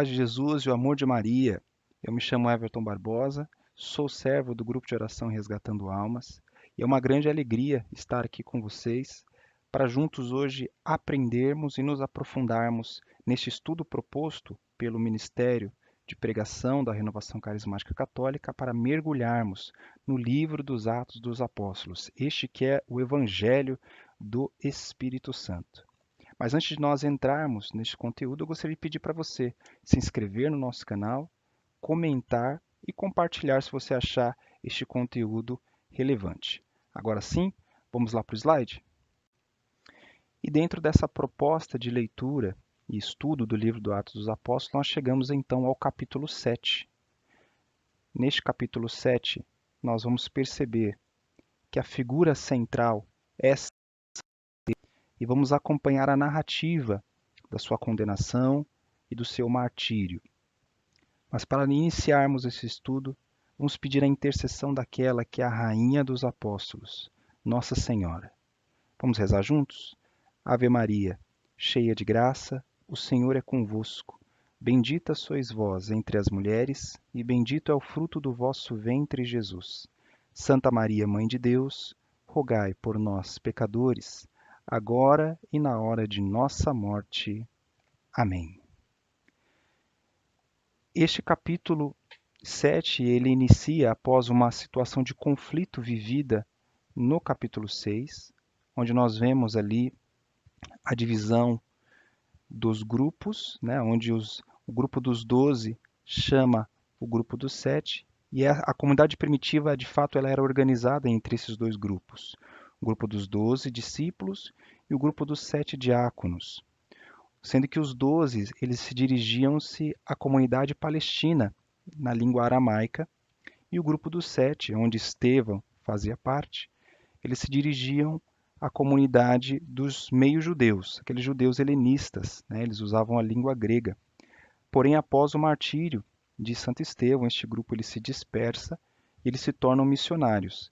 paz de Jesus e o amor de Maria. Eu me chamo Everton Barbosa, sou servo do grupo de oração Resgatando Almas e é uma grande alegria estar aqui com vocês para juntos hoje aprendermos e nos aprofundarmos neste estudo proposto pelo Ministério de Pregação da Renovação Carismática Católica para mergulharmos no livro dos Atos dos Apóstolos, este que é o Evangelho do Espírito Santo. Mas antes de nós entrarmos neste conteúdo, eu gostaria de pedir para você se inscrever no nosso canal, comentar e compartilhar se você achar este conteúdo relevante. Agora sim, vamos lá para o slide? E dentro dessa proposta de leitura e estudo do livro do Atos dos Apóstolos, nós chegamos então ao capítulo 7. Neste capítulo 7, nós vamos perceber que a figura central é e vamos acompanhar a narrativa da sua condenação e do seu martírio. Mas para iniciarmos esse estudo, vamos pedir a intercessão daquela que é a Rainha dos Apóstolos, Nossa Senhora. Vamos rezar juntos? Ave Maria, cheia de graça, o Senhor é convosco. Bendita sois vós entre as mulheres, e bendito é o fruto do vosso ventre, Jesus. Santa Maria, Mãe de Deus, rogai por nós, pecadores, agora e na hora de nossa morte. Amém. Este capítulo 7, ele inicia após uma situação de conflito vivida no capítulo 6, onde nós vemos ali a divisão dos grupos, né, onde o grupo dos 12 chama o grupo dos 7, e a comunidade primitiva, de fato, ela era organizada entre esses dois grupos. O grupo dos 12 discípulos e o grupo dos 7 diáconos, sendo que os 12 eles se dirigiam-se à comunidade palestina, na língua aramaica, e o grupo dos 7, onde Estevão fazia parte, eles se dirigiam à comunidade dos meio-judeus, aqueles judeus helenistas, né? Eles usavam a língua grega. Porém, após o martírio de Santo Estevão, este grupo ele se dispersa e eles se tornam missionários,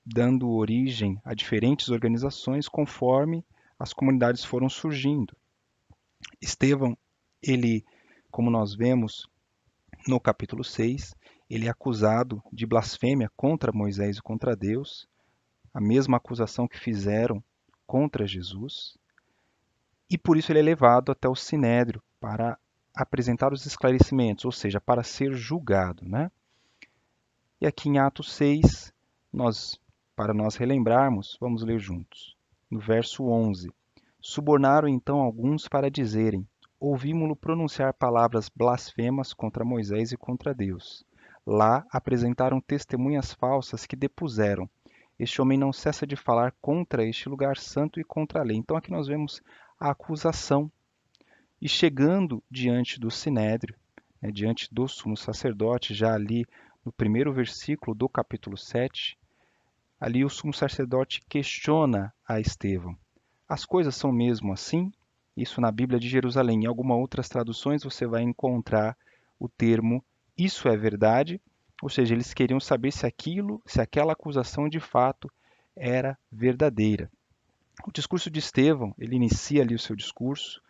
dando origem a diferentes organizações conforme as comunidades foram surgindo. Estevão, ele, como nós vemos no capítulo 6, ele é acusado de blasfêmia contra Moisés e contra Deus, a mesma acusação que fizeram contra Jesus, e por isso ele é levado até o Sinédrio para apresentar os esclarecimentos, ou seja, para ser julgado, né? E aqui em Atos 6, para nós relembrarmos, vamos ler juntos. No verso 11, subornaram então alguns para dizerem: ouvimo-lo pronunciar palavras blasfemas contra Moisés e contra Deus. Lá apresentaram testemunhas falsas que depuseram: este homem não cessa de falar contra este lugar santo e contra a lei. Então aqui nós vemos a acusação. E chegando diante do Sinédrio, né, diante do sumo sacerdote, já ali no primeiro versículo do capítulo 7, ali o sumo sacerdote questiona a Estevão: as coisas são mesmo assim? Isso na Bíblia de Jerusalém. Em algumas outras traduções você vai encontrar o termo isso é verdade, ou seja, eles queriam saber se aquela acusação de fato era verdadeira. O discurso de Estevão, ele inicia ali o seu discurso,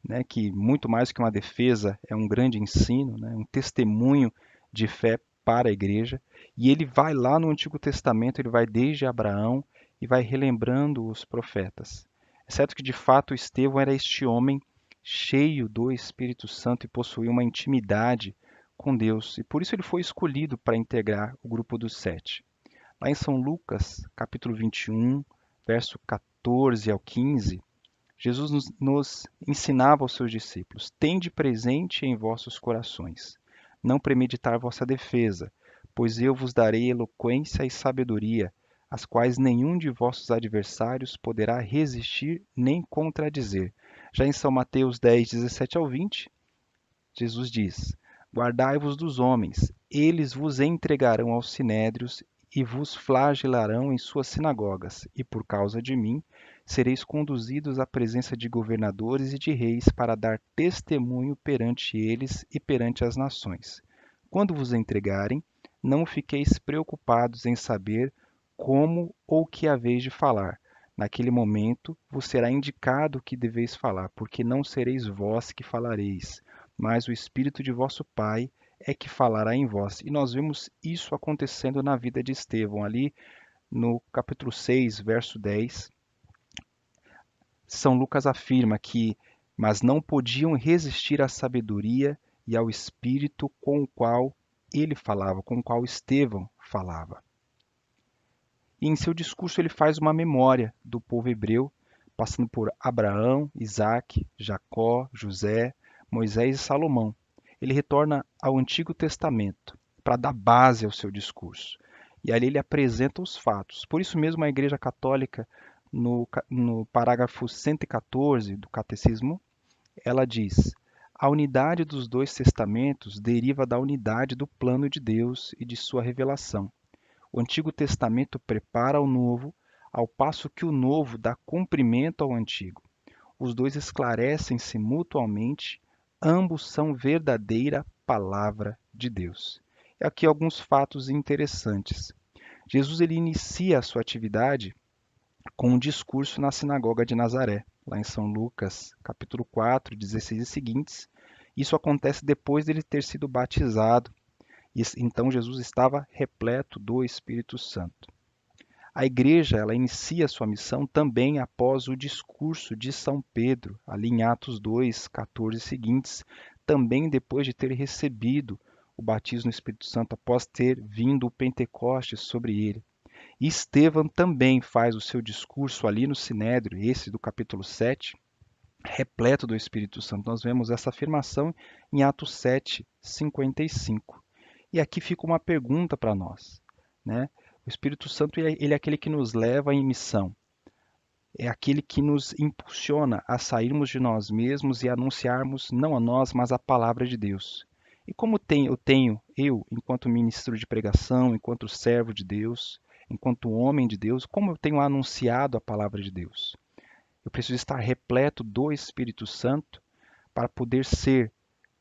né, que muito mais que uma defesa é um grande ensino, né, um testemunho de fé para a igreja, e ele vai lá no Antigo Testamento, ele vai desde Abraão e vai relembrando os profetas. É certo que de fato Estevão era este homem cheio do Espírito Santo e possuía uma intimidade com Deus, e por isso ele foi escolhido para integrar o grupo dos 7. Lá em São Lucas, capítulo 21, verso 14 ao 15, Jesus nos ensinava aos seus discípulos: tende presente em vossos corações, não premeditar vossa defesa, pois eu vos darei eloquência e sabedoria, as quais nenhum de vossos adversários poderá resistir nem contradizer. Já em São Mateus 10, 17 ao 20, Jesus diz: guardai-vos dos homens, eles vos entregarão aos sinédrios e vos flagelarão em suas sinagogas, e por causa de mim sereis conduzidos à presença de governadores e de reis para dar testemunho perante eles e perante as nações. Quando vos entregarem, não fiqueis preocupados em saber como ou que haveis de falar. Naquele momento vos será indicado o que deveis falar, porque não sereis vós que falareis, mas o Espírito de vosso Pai é que falará em vós. E nós vemos isso acontecendo na vida de Estevão, ali no capítulo 6, verso 10. São Lucas afirma que, mas não podiam resistir à sabedoria e ao Espírito com o qual ele falava, com o qual Estevão falava. E em seu discurso ele faz uma memória do povo hebreu, passando por Abraão, Isaque, Jacó, José, Moisés e Salomão. Ele retorna ao Antigo Testamento para dar base ao seu discurso. E ali ele apresenta os fatos. Por isso mesmo a Igreja Católica, no parágrafo 114 do Catecismo, ela diz: a unidade dos dois testamentos deriva da unidade do plano de Deus e de sua revelação. O Antigo Testamento prepara o Novo, ao passo que o Novo dá cumprimento ao Antigo. Os dois esclarecem-se mutuamente, ambos são verdadeira palavra de Deus. E aqui alguns fatos interessantes. Jesus ele inicia a sua atividade com um discurso na sinagoga de Nazaré, lá em São Lucas, capítulo 4, 16 e seguintes. Isso acontece depois dele ter sido batizado. Então Jesus estava repleto do Espírito Santo. A igreja ela inicia sua missão também após o discurso de São Pedro, ali em Atos 2, 14 e seguintes, também depois de ter recebido o batismo no Espírito Santo, após ter vindo o Pentecostes sobre ele. E Estevão também faz o seu discurso ali no Sinédrio, esse do capítulo 7, repleto do Espírito Santo. Nós vemos essa afirmação em Atos 7, 55. E aqui fica uma pergunta para nós, né? O Espírito Santo ele é aquele que nos leva em missão. É aquele que nos impulsiona a sairmos de nós mesmos e anunciarmos não a nós, mas a palavra de Deus. E como eu, enquanto ministro de pregação, enquanto servo de Deus, enquanto homem de Deus, como eu tenho anunciado a palavra de Deus? Eu preciso estar repleto do Espírito Santo para poder ser,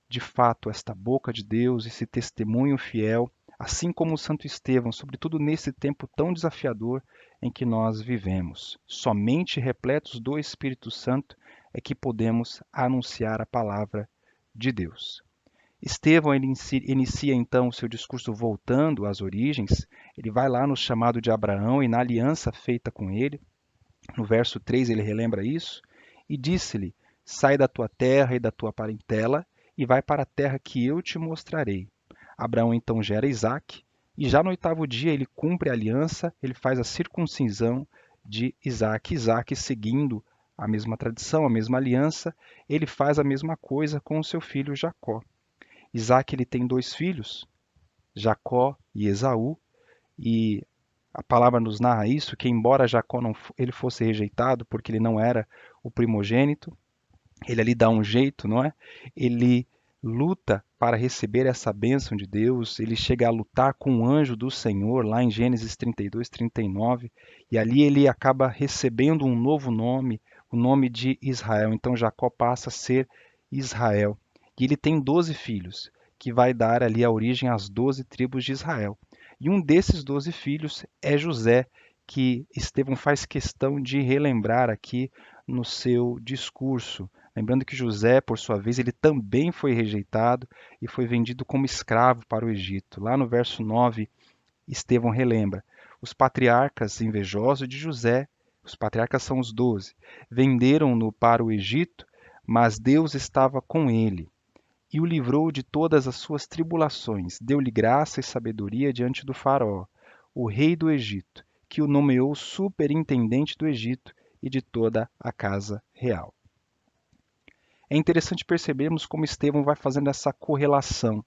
de fato, esta boca de Deus, esse testemunho fiel, assim como o Santo Estevão, sobretudo nesse tempo tão desafiador em que nós vivemos. Somente repletos do Espírito Santo é que podemos anunciar a palavra de Deus. Estevão ele inicia então o seu discurso voltando às origens, ele vai lá no chamado de Abraão e na aliança feita com ele. No verso 3 ele relembra isso, e disse-lhe: sai da tua terra e da tua parentela e vai para a terra que eu te mostrarei. Abraão então gera Isaque, e já no 8º dia ele cumpre a aliança, ele faz a circuncisão de Isaque. Isaque, seguindo a mesma tradição, a mesma aliança, ele faz a mesma coisa com o seu filho Jacó. Isaque ele tem 2 filhos, Jacó e Esaú, e a palavra nos narra isso, que embora Jacó ele fosse rejeitado, porque ele não era o primogênito, ele ali dá um jeito, não é? Ele luta para receber essa bênção de Deus, ele chega a lutar com o anjo do Senhor, lá em Gênesis 32, 39, e ali ele acaba recebendo um novo nome, o nome de Israel. Então Jacó passa a ser Israel. E ele tem 12 filhos, que vai dar ali a origem às 12 tribos de Israel. E um desses 12 filhos é José, que Estevão faz questão de relembrar aqui no seu discurso. Lembrando que José, por sua vez, ele também foi rejeitado e foi vendido como escravo para o Egito. Lá no verso 9, Estevão relembra: os patriarcas invejosos de José, os patriarcas são os 12, venderam-no para o Egito, mas Deus estava com ele e o livrou de todas as suas tribulações, deu-lhe graça e sabedoria diante do faraó, o rei do Egito, que o nomeou superintendente do Egito e de toda a casa real. É interessante percebermos como Estevão vai fazendo essa correlação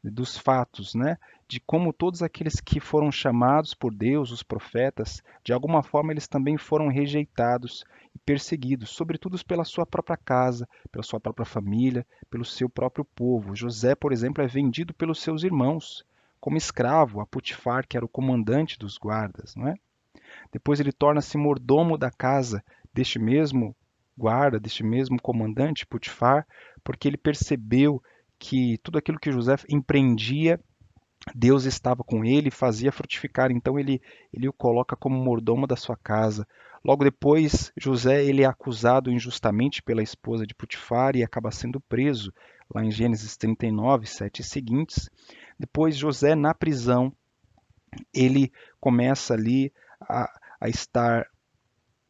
dos fatos, né? De como todos aqueles que foram chamados por Deus, os profetas, de alguma forma eles também foram rejeitados e perseguidos, sobretudo pela sua própria casa, pela sua própria família, pelo seu próprio povo. José, por exemplo, é vendido pelos seus irmãos como escravo a Potifar, que era o comandante dos guardas, não é? Depois ele torna-se mordomo da casa deste mesmo guarda, deste mesmo comandante, Potifar, porque ele percebeu que tudo aquilo que José empreendia, Deus estava com ele e fazia frutificar. Então ele o coloca como mordomo da sua casa. Logo depois, José ele é acusado injustamente pela esposa de Potifar e acaba sendo preso lá em Gênesis 39, 7 e seguintes. Depois, José na prisão, ele começa ali a estar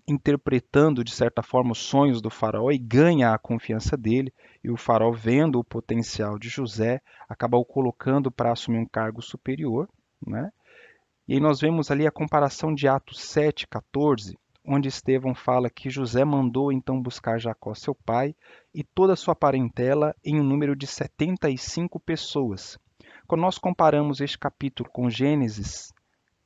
interpretando, de certa forma, os sonhos do faraó e ganha a confiança dele. E o faraó, vendo o potencial de José, acaba o colocando para assumir um cargo superior, né? E aí nós vemos ali a comparação de Atos 7:14, onde Estevão fala que José mandou então buscar Jacó, seu pai, e toda a sua parentela em um número de 75 pessoas. Quando nós comparamos este capítulo com Gênesis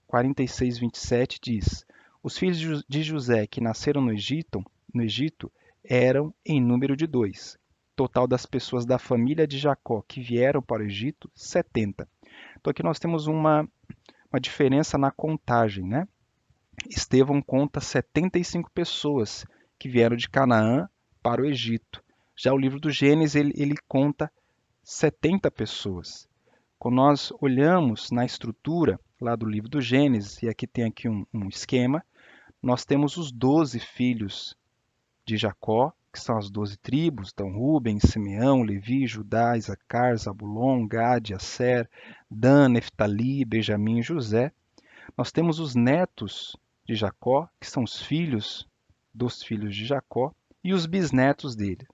46:27, diz: Os filhos de José que nasceram no Egito eram em número de 2. Total das pessoas da família de Jacó que vieram para o Egito, 70. Então aqui nós temos uma diferença na contagem, né? Estevão conta 75 pessoas que vieram de Canaã para o Egito. Já o livro do Gênesis, ele conta 70 pessoas. Quando nós olhamos na estrutura lá do livro do Gênesis, e aqui tem aqui um esquema, nós temos os 12 filhos de Jacó, que são as 12 tribos, então Rubens, Simeão, Levi, Judá, Isacar, Zabulon, Gade, Asser, Dan, Neftali, Benjamim e José. Nós temos os netos de Jacó, que são os filhos dos filhos de Jacó, e os bisnetos dele.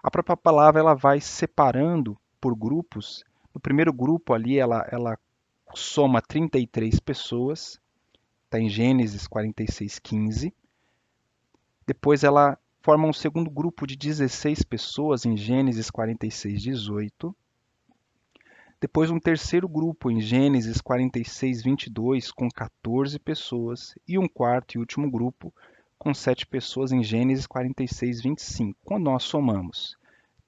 A própria palavra ela vai separando por grupos. No primeiro grupo ali, ela soma 33 pessoas, está em Gênesis 46:15. Depois ela forma um segundo grupo de 16 pessoas em Gênesis 46:18. Depois um terceiro grupo em Gênesis 46:22 com 14 pessoas e um quarto e último grupo com 7 pessoas em Gênesis 46:25. Quando nós somamos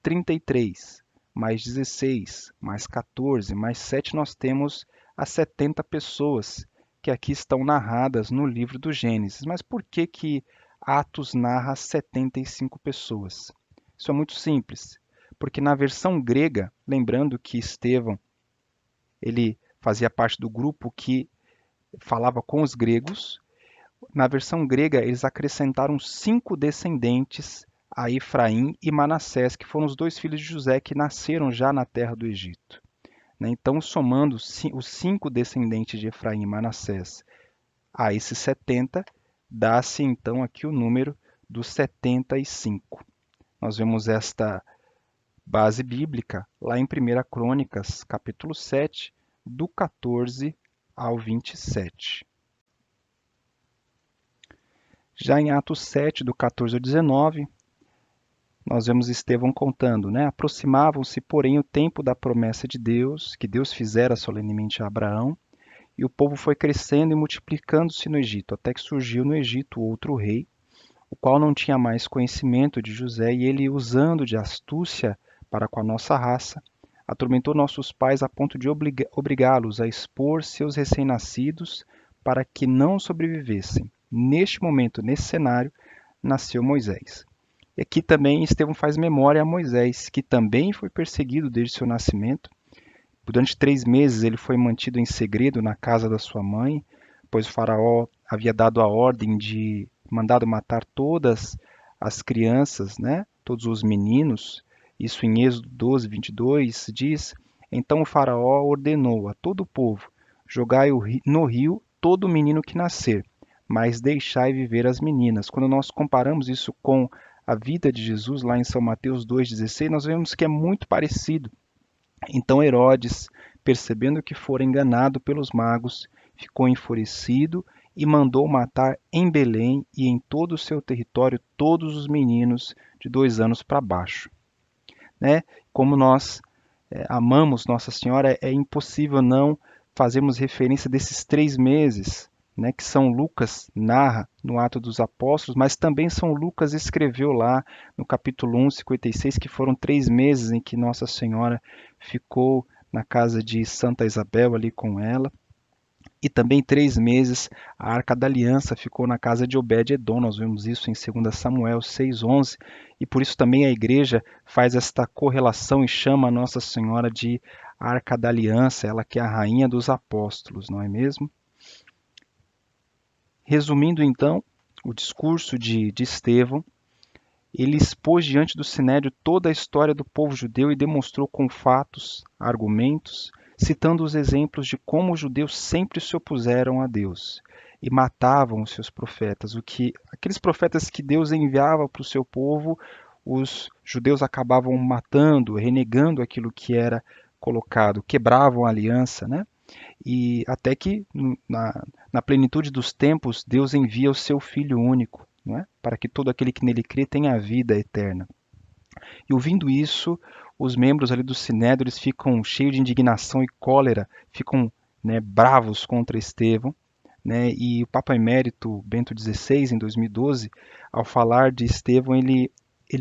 33 mais 16 mais 14 mais 7, nós temos as 70 pessoas que aqui estão narradas no livro do Gênesis. Mas por que que Atos narra 75 pessoas? Isso é muito simples, porque na versão grega, lembrando que Estevão ele fazia parte do grupo que falava com os gregos, na versão grega eles acrescentaram 5 descendentes a Efraim e Manassés, que foram os 2 filhos de José que nasceram já na terra do Egito. Então, somando os 5 descendentes de Efraim e Manassés a esses 70, dá-se então aqui o número dos 75. Nós vemos esta base bíblica lá em 1 Crônicas, capítulo 7, do 14 ao 27. Já em Atos 7, do 14 ao 19, nós vemos Estevão contando, né? Aproximavam-se, porém, o tempo da promessa de Deus, que Deus fizera solenemente a Abraão, e o povo foi crescendo e multiplicando-se no Egito, até que surgiu no Egito outro rei, o qual não tinha mais conhecimento de José, e ele, usando de astúcia para com a nossa raça, atormentou nossos pais a ponto de obrigá-los a expor seus recém-nascidos para que não sobrevivessem. Neste momento, nesse cenário, nasceu Moisés. E aqui também Estevão faz memória a Moisés, que também foi perseguido desde seu nascimento. Durante 3 meses ele foi mantido em segredo na casa da sua mãe, pois o faraó havia dado a ordem de mandado matar todas as crianças, né? Todos os meninos. Isso em Êxodo 12:22 diz: Então o faraó ordenou a todo o povo: jogai no rio todo menino que nascer, mas deixai viver as meninas. Quando nós comparamos isso com a vida de Jesus lá em São Mateus 2,16, nós vemos que é muito parecido. Então Herodes, percebendo que fora enganado pelos magos, ficou enfurecido e mandou matar em Belém e em todo o seu território todos os meninos de 2 anos para baixo. Né? Como nós amamos Nossa Senhora, é impossível não fazermos referência desses 3 meses, né, que São Lucas narra no Atos dos Apóstolos, mas também São Lucas escreveu lá no capítulo 1, 56, que foram 3 meses em que Nossa Senhora ficou na casa de Santa Isabel ali com ela. E também 3 meses a Arca da Aliança ficou na casa de Obed-edom. Nós vemos isso em 2 Samuel 6:11. E por isso também a igreja faz esta correlação e chama a Nossa Senhora de Arca da Aliança, ela que é a rainha dos apóstolos, não é mesmo? Resumindo então o discurso de Estevão, ele expôs diante do Sinédrio toda a história do povo judeu e demonstrou com fatos, argumentos, citando os exemplos de como os judeus sempre se opuseram a Deus e matavam os seus profetas, aqueles profetas que Deus enviava para o seu povo, os judeus acabavam matando, renegando aquilo que era colocado, quebravam a aliança, né? E até que na plenitude dos tempos Deus envia o seu Filho único, não é? Para que todo aquele que nele crê tenha a vida eterna. E ouvindo isso, os membros ali do Sinédrio eles ficam cheios de indignação e cólera, ficam, né, bravos contra Estevão, né? E o Papa Emérito Bento XVI, em 2012, ao falar de Estevão, ele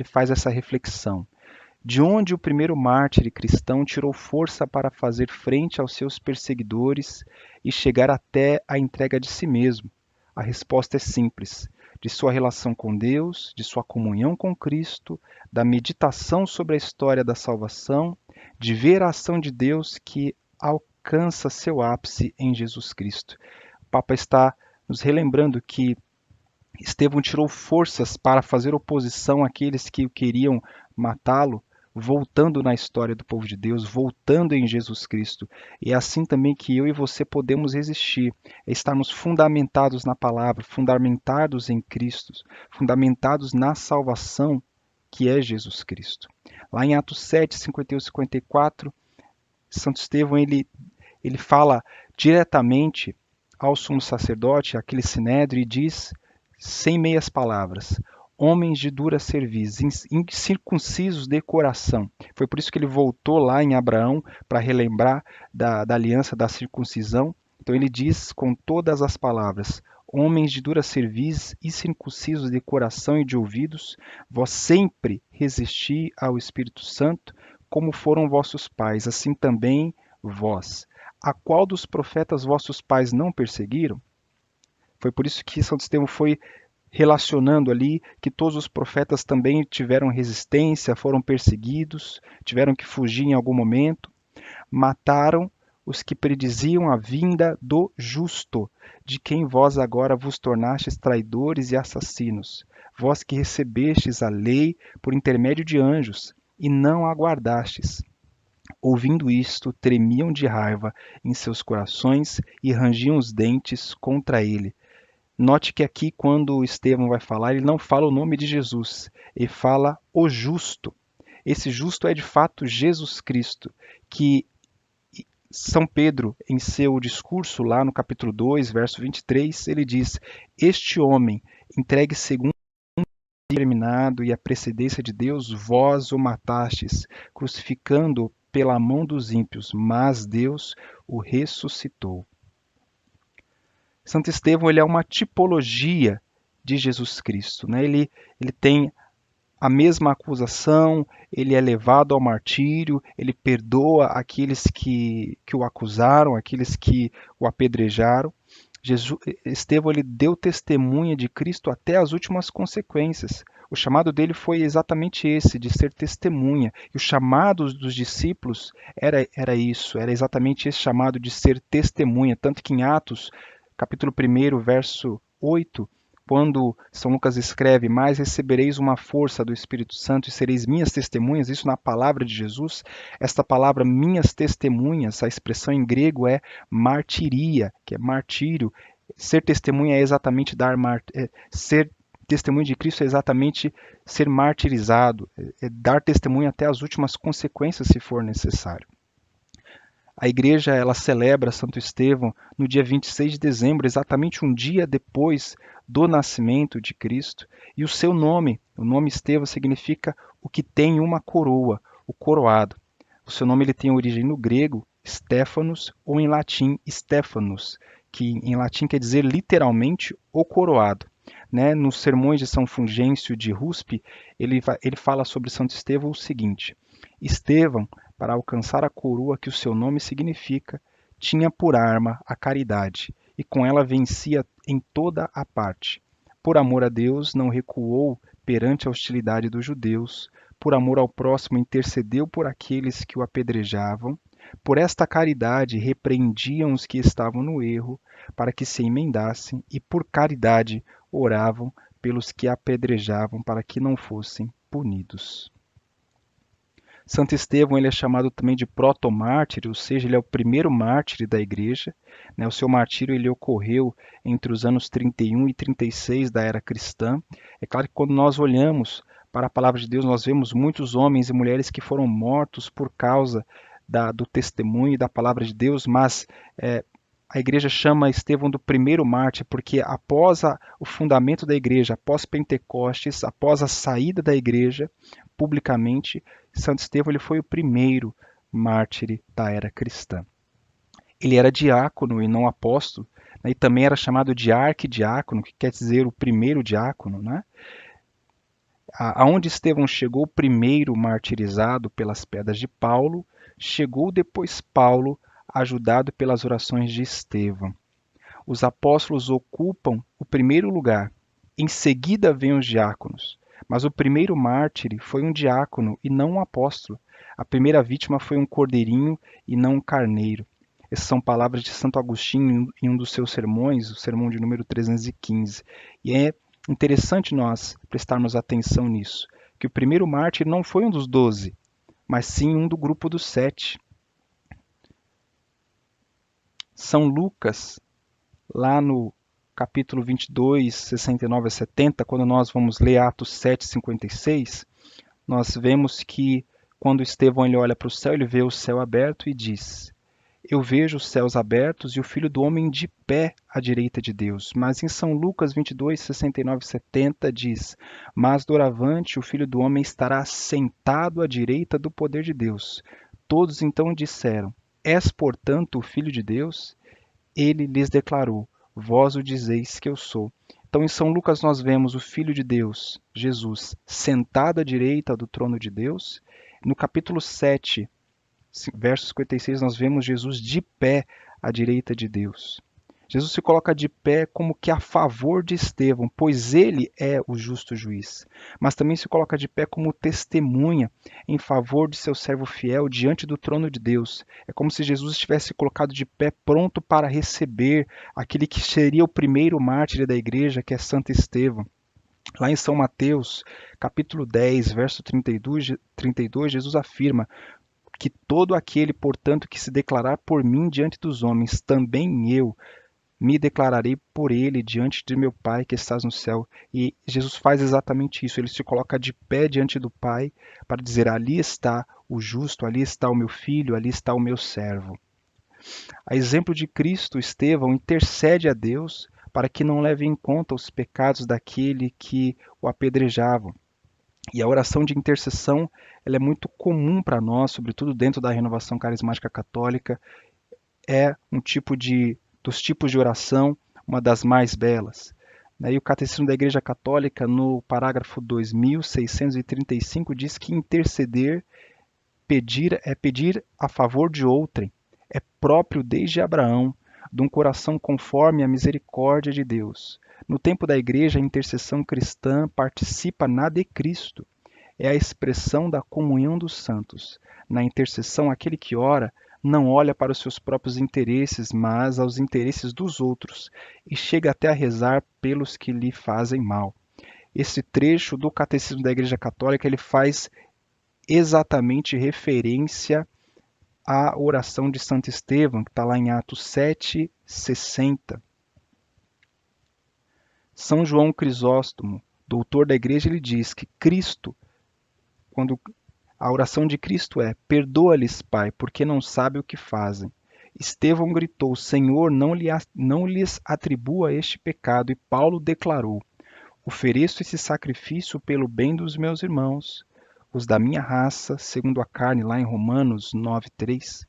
faz essa reflexão. De onde o primeiro mártir cristão tirou força para fazer frente aos seus perseguidores e chegar até a entrega de si mesmo? A resposta é simples: de sua relação com Deus, de sua comunhão com Cristo, da meditação sobre a história da salvação, de ver a ação de Deus que alcança seu ápice em Jesus Cristo. O Papa está nos relembrando que Estevão tirou forças para fazer oposição àqueles que queriam matá-lo, voltando na história do povo de Deus, voltando em Jesus Cristo. E é assim também que eu e você podemos resistir, é estarmos fundamentados na palavra, fundamentados em Cristo, fundamentados na salvação que é Jesus Cristo. Lá em Atos 7, 51 e 54, Santo Estevão ele fala diretamente ao sumo sacerdote, àquele sinédrio, e diz, sem meias palavras: homens de dura cerviz, incircuncisos de coração. Foi por isso que ele voltou lá em Abraão para relembrar da aliança da circuncisão. Então ele diz com todas as palavras: homens de dura cerviz e circuncisos de coração e de ouvidos, vós sempre resisti ao Espírito Santo, como foram vossos pais, assim também vós. A qual dos profetas vossos pais não perseguiram? Foi por isso que Santo Estevão foi relacionando ali que todos os profetas também tiveram resistência, foram perseguidos, tiveram que fugir em algum momento, mataram os que prediziam a vinda do justo, de quem vós agora vos tornastes traidores e assassinos, vós que recebestes a lei por intermédio de anjos e não a guardastes. Ouvindo isto, tremiam de raiva em seus corações e rangiam os dentes contra ele. Note que aqui, quando Estevão vai falar, ele não fala o nome de Jesus, ele fala o justo. Esse justo é de fato Jesus Cristo, que São Pedro, em seu discurso lá no capítulo 2, verso 23, ele diz: este homem, entregue segundo o determinado e a precedência de Deus, vós o matastes, crucificando-o pela mão dos ímpios, mas Deus o ressuscitou. Santo Estevão ele é uma tipologia de Jesus Cristo, né? Ele tem a mesma acusação, ele é levado ao martírio, ele perdoa aqueles que o acusaram, aqueles que o apedrejaram. Estevão ele deu testemunha de Cristo até as últimas consequências. O chamado dele foi exatamente esse, de ser testemunha. E o chamado dos discípulos era isso, era exatamente esse chamado de ser testemunha. Tanto que em Atos, capítulo 1, verso 8, quando São Lucas escreve: mas recebereis uma força do Espírito Santo e sereis minhas testemunhas, isso na palavra de Jesus, esta palavra minhas testemunhas, a expressão em grego é martiria, que é martírio. Ser testemunha é exatamente ser testemunha de Cristo é exatamente ser martirizado, é dar testemunho até as últimas consequências, se for necessário. A igreja ela celebra Santo Estevão no dia 26 de dezembro, exatamente um dia depois do nascimento de Cristo. E o seu nome, o nome Estevão, significa o que tem uma coroa, o coroado. O seu nome ele tem origem no grego, Stéphanos, ou em latim, Stéphanos, que em latim quer dizer literalmente o coroado. Né? Nos sermões de São Fulgêncio de Ruspe, ele fala sobre Santo Estevão o seguinte: Estevão, para alcançar a coroa que o seu nome significa, tinha por arma a caridade, e com ela vencia em toda a parte. Por amor a Deus, não recuou perante a hostilidade dos judeus, por amor ao próximo intercedeu por aqueles que o apedrejavam, por esta caridade repreendiam os que estavam no erro, para que se emendassem, e por caridade oravam pelos que apedrejavam para que não fossem punidos. Santo Estevão ele é chamado também de protomártir, ou seja, ele é o primeiro mártir da igreja. O seu martírio ele ocorreu entre os anos 31 e 36 da era cristã. É claro que quando nós olhamos para a palavra de Deus, nós vemos muitos homens e mulheres que foram mortos por causa do testemunho e da palavra de Deus, mas a igreja chama Estevão do primeiro mártir, porque após o fundamento da igreja, após Pentecostes, após a saída da igreja publicamente, Santo Estevão ele foi o primeiro mártir da era cristã. Ele era diácono e não apóstolo, né? E também era chamado de arquidiácono, que quer dizer o primeiro diácono, né? Aonde Estevão chegou primeiro martirizado pelas pedras de Paulo, chegou depois Paulo, ajudado pelas orações de Estevão. Os apóstolos ocupam o primeiro lugar, em seguida vêm os diáconos. Mas o primeiro mártir foi um diácono e não um apóstolo. A primeira vítima foi um cordeirinho e não um carneiro. Essas são palavras de Santo Agostinho em um dos seus sermões, o sermão de número 315. E é interessante nós prestarmos atenção nisso, que o primeiro mártir não foi um dos 12, mas sim um do grupo dos 7. São Lucas, lá no capítulo 22, 69 a 70, quando nós vamos ler Atos 7, 56, nós vemos que quando Estevão ele olha para o céu, ele vê o céu aberto e diz: eu vejo os céus abertos e o Filho do Homem de pé à direita de Deus. Mas em São Lucas 22, 69 e 70 diz: mas doravante o Filho do Homem estará sentado à direita do poder de Deus. Todos então disseram: és portanto o Filho de Deus? Ele lhes declarou: vós o dizeis que eu sou. Então, em São Lucas, nós vemos o Filho de Deus, Jesus, sentado à direita do trono de Deus. No capítulo 7, verso 56, nós vemos Jesus de pé à direita de Deus. Jesus se coloca de pé como que a favor de Estevão, pois ele é o justo juiz. Mas também se coloca de pé como testemunha em favor de seu servo fiel diante do trono de Deus. É como se Jesus estivesse colocado de pé pronto para receber aquele que seria o primeiro mártir da igreja, que é Santo Estevão. Lá em São Mateus, capítulo 10, verso 32, Jesus afirma que todo aquele, portanto, que se declarar por mim diante dos homens, também eu me declararei por ele diante de meu Pai que estás no céu. E Jesus faz exatamente isso. Ele se coloca de pé diante do Pai para dizer: ali está o justo, ali está o meu filho, ali está o meu servo. A exemplo de Cristo, Estevão intercede a Deus para que não leve em conta os pecados daquele que o apedrejavam. E a oração de intercessão ela é muito comum para nós, sobretudo dentro da renovação carismática católica. É dos tipos de oração, uma das mais belas. E o Catecismo da Igreja Católica, no parágrafo 2635, diz que interceder é pedir a favor de outrem. É próprio desde Abraão, de um coração conforme a misericórdia de Deus. No tempo da Igreja, a intercessão cristã participa na de Cristo. É a expressão da comunhão dos santos. Na intercessão, aquele que ora não olha para os seus próprios interesses, mas aos interesses dos outros, e chega até a rezar pelos que lhe fazem mal. Esse trecho do Catecismo da Igreja Católica ele faz exatamente referência à oração de Santo Estevão, que está lá em Atos 7, 60. São João Crisóstomo, doutor da Igreja, ele diz que Cristo, quando a oração de Cristo é: perdoa-lhes, Pai, porque não sabem o que fazem. Estevão gritou: Senhor, não lhes atribua este pecado. E Paulo declarou: ofereço esse sacrifício pelo bem dos meus irmãos, os da minha raça, segundo a carne, lá em Romanos 9:3.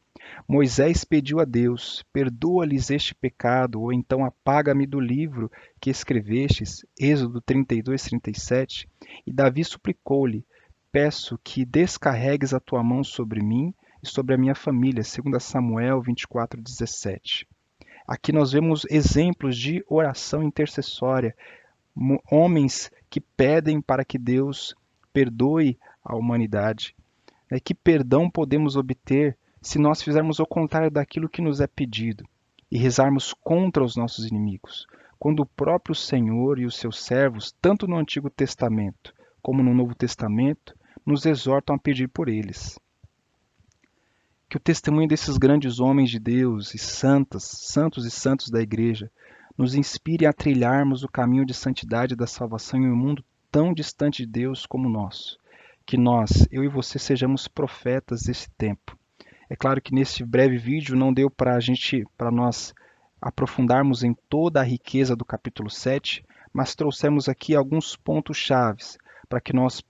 Moisés pediu a Deus: perdoa-lhes este pecado, ou então apaga-me do livro que escrevestes, Êxodo 32:37. E Davi suplicou-lhe: peço que descarregues a tua mão sobre mim e sobre a minha família, segundo Samuel 24:17. Aqui nós vemos exemplos de oração intercessória, homens que pedem para que Deus perdoe a humanidade. Que perdão podemos obter se nós fizermos o contrário daquilo que nos é pedido e rezarmos contra os nossos inimigos? quando o próprio Senhor e os seus servos, tanto no Antigo Testamento como no Novo Testamento, nos exortam a pedir por eles. Que o testemunho desses grandes homens de Deus e santos e santos da Igreja, nos inspire a trilharmos o caminho de santidade da salvação em um mundo tão distante de Deus como o nosso. Que nós, eu e você, sejamos profetas desse tempo. É claro que nesse breve vídeo não deu para nós aprofundarmos em toda a riqueza do capítulo 7, mas trouxemos aqui alguns pontos chaves para que nós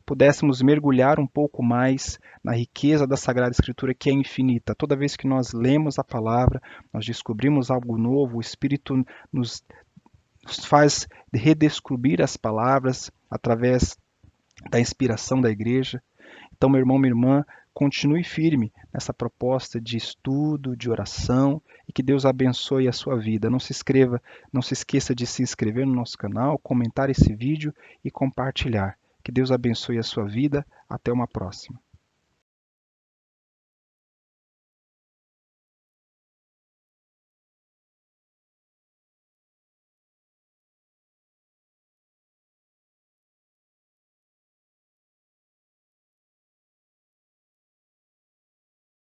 pudéssemos mergulhar um pouco mais na riqueza da Sagrada Escritura, que é infinita. Toda vez que nós lemos a palavra, nós descobrimos algo novo, o Espírito nos faz redescobrir as palavras através da inspiração da igreja. Então, meu irmão, minha irmã, continue firme nessa proposta de estudo, de oração, e que Deus abençoe a sua vida. Não se esqueça de se inscrever no nosso canal, comentar esse vídeo e compartilhar. Que Deus abençoe a sua vida. Até uma próxima.